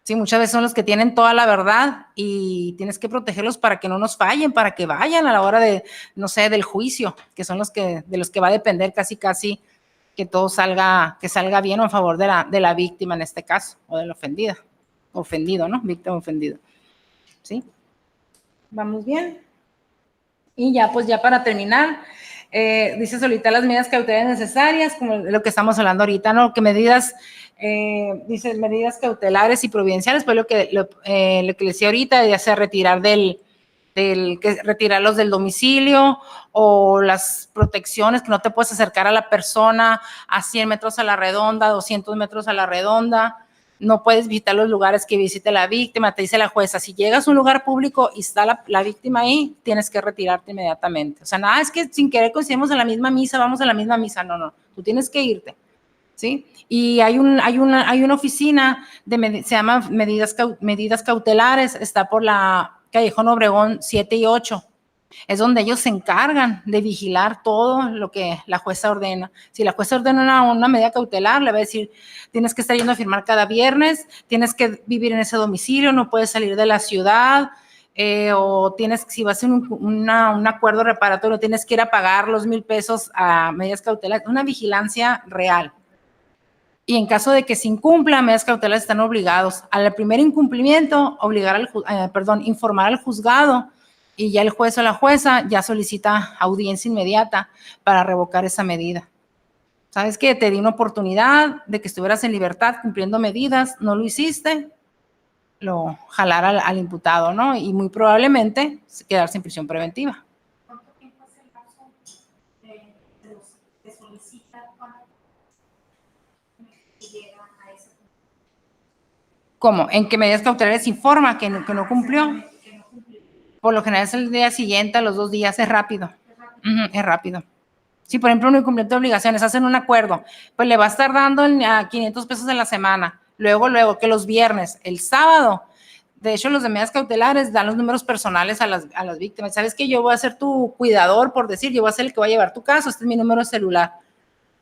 Sí, muchas veces son los que tienen toda la verdad y tienes que protegerlos para que no nos fallen, para que vayan a la hora del juicio, que son de los que va a depender casi que todo salga bien o a favor de la víctima en este caso, o de la ofendido, ¿no? Víctima ofendido. ¿Sí? ¿Vamos bien? Y ya para terminar, dice solicitar las medidas cautelares necesarias, como lo que estamos hablando ahorita, ¿no? Que dice medidas cautelares y providenciales, pues lo que le decía ahorita, ya sea retirarlos del domicilio, o las protecciones, que no te puedes acercar a la persona a 100 metros a la redonda, 200 metros a la redonda. No puedes visitar los lugares que visite la víctima. Te dice la jueza, si llegas a un lugar público y está la víctima ahí, tienes que retirarte inmediatamente. O sea, nada, es que sin querer coincidimos en la misma misa, vamos a la misma misa. No, tú tienes que irte, ¿sí? Y hay una oficina, se llama medidas cautelares, está por la Callejón Obregón 7 y 8. Es donde ellos se encargan de vigilar todo lo que la jueza ordena. Si la jueza ordena una medida cautelar, le va a decir, tienes que estar yendo a firmar cada viernes, tienes que vivir en ese domicilio, no puedes salir de la ciudad, o si vas a hacer un acuerdo reparatorio, tienes que ir a pagar los 1,000 pesos a medidas cautelares, una vigilancia real. Y en caso de que se incumpla, medidas cautelares están obligados al primer incumplimiento, informar al juzgado, y ya el juez o la jueza ya solicita audiencia inmediata para revocar esa medida. ¿Sabes qué? Te di una oportunidad de que estuvieras en libertad cumpliendo medidas, no lo hiciste, lo jalar al imputado, ¿no? Y muy probablemente quedarse en prisión preventiva. ¿Cuánto tiempo es el caso de solicitar para que llega a ese punto? ¿Cómo? ¿En qué medidas cautelares informa que no cumplió? Por lo general es el día siguiente, a los 2 días, es rápido. Es rápido. Si, por ejemplo, un incumplimiento de obligaciones, hacen un acuerdo, pues le va a estar dando a 500 pesos en la semana. Luego, que los viernes, el sábado, De hecho, los de medidas cautelares dan los números personales a las víctimas. ¿Sabes qué? Yo voy a ser tu cuidador, por decir, yo voy a ser el que va a llevar tu caso, este es mi número de celular.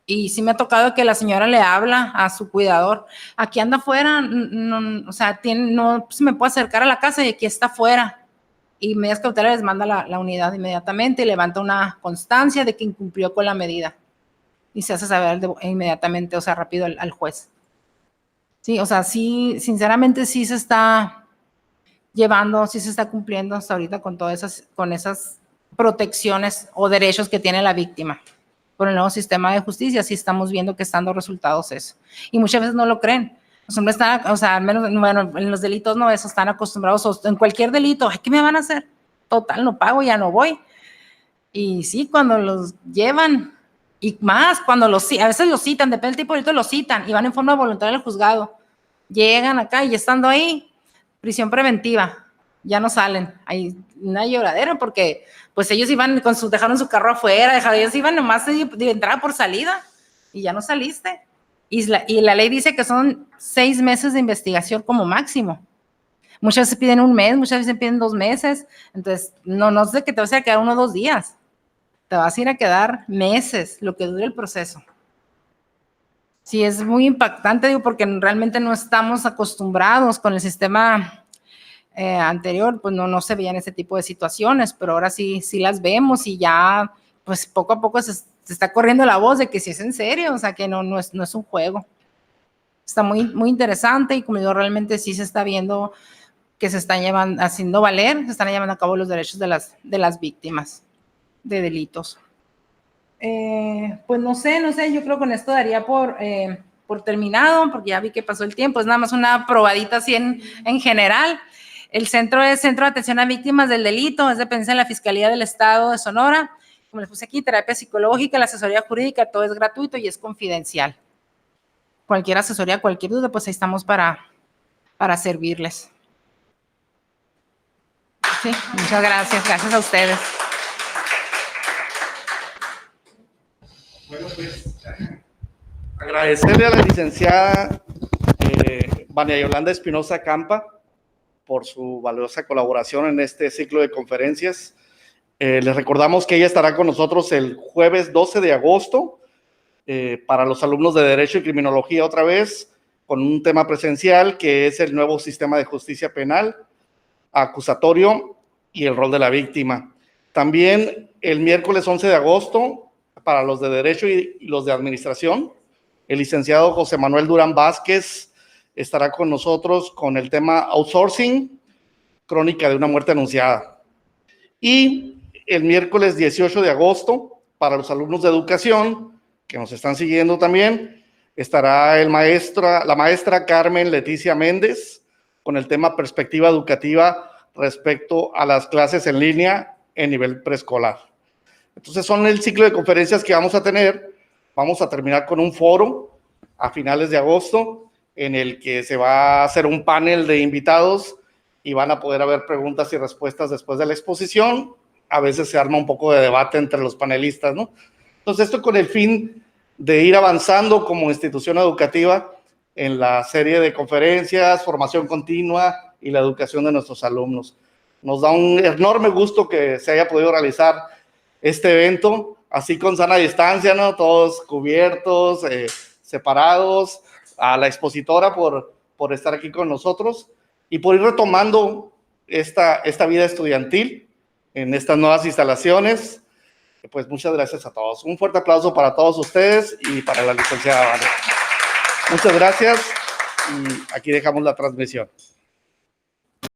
Y sí me ha tocado que la señora le habla a su cuidador, aquí anda afuera, no, o sea, no se me puede acercar a la casa y aquí está afuera. Y medidas cautelares manda la unidad inmediatamente y levanta una constancia de que incumplió con la medida. Y se hace saber inmediatamente, o sea, rápido al juez. Sí, o sea, sí, sinceramente sí se está llevando, sí se está cumpliendo hasta ahorita con todas esas protecciones o derechos que tiene la víctima. Por el nuevo sistema de justicia, sí estamos viendo que están dando resultados eso. Y muchas veces no lo creen. Los hombres están, o sea, al menos, bueno, en los delitos no, eso están acostumbrados, en cualquier delito, ¿qué me van a hacer? Total, no pago, ya no voy. Y sí, cuando los llevan, y más, cuando a veces los citan, depende del tipo de delito, los citan y van en forma voluntaria al juzgado. Llegan acá y estando ahí, prisión preventiva, ya no salen. Hay una lloradera porque pues ellos iban dejaron su carro afuera, ellos iban nomás de entrada por salida y ya no saliste. Y la ley dice que son 6 meses de investigación como máximo. Muchas veces piden 1 mes, muchas veces piden 2 meses. Entonces, no es de que te vas a quedar 1 o 2 días. Te vas a ir a quedar meses, lo que dure el proceso. Sí, es muy impactante, digo, porque realmente no estamos acostumbrados con el sistema anterior, pues no se veían ese tipo de situaciones, pero ahora sí las vemos y ya, pues poco a poco se está corriendo la voz de que sí es en serio, o sea, que no es un juego. Está muy, muy interesante y como digo, realmente sí se está viendo que se están haciendo valer, se están llevando a cabo los derechos de las víctimas de delitos. Pues no sé, yo creo que con esto daría por terminado, porque ya vi que pasó el tiempo, es nada más una probadita así en general. El centro es Centro de Atención a Víctimas del Delito, es dependencia de la Fiscalía del Estado de Sonora. Como les puse aquí, terapia psicológica, la asesoría jurídica, todo es gratuito y es confidencial. Cualquier asesoría, cualquier duda, pues ahí estamos para servirles. Sí, muchas gracias a ustedes. Bueno, pues agradecerle a la licenciada Vania Yolanda Espinosa Campa por su valiosa colaboración en este ciclo de conferencias. Les recordamos que ella estará con nosotros el jueves 12 de agosto para los alumnos de Derecho y Criminología otra vez, con un tema presencial que es el nuevo sistema de justicia penal, acusatorio y el rol de la víctima. También el miércoles 11 de agosto para los de Derecho y los de Administración, el licenciado José Manuel Durán Vázquez estará con nosotros con el tema Outsourcing, crónica de una muerte anunciada. Y el miércoles 18 de agosto, para los alumnos de Educación, que nos están siguiendo también, estará la maestra Carmen Leticia Méndez con el tema Perspectiva Educativa respecto a las clases en línea en nivel preescolar. Entonces son el ciclo de conferencias que vamos a tener. Vamos a terminar con un foro a finales de agosto en el que se va a hacer un panel de invitados y van a poder haber preguntas y respuestas después de la exposición. A veces se arma un poco de debate entre los panelistas, ¿no? Entonces esto con el fin de ir avanzando como institución educativa en la serie de conferencias, formación continua y la educación de nuestros alumnos. Nos da un enorme gusto que se haya podido realizar este evento, así con sana distancia, ¿no? Todos cubiertos, separados, a la expositora por estar aquí con nosotros y por ir retomando esta vida estudiantil en estas nuevas instalaciones. Pues muchas gracias a todos. Un fuerte aplauso para todos ustedes y para la licenciada Vania. Muchas gracias y aquí dejamos la transmisión.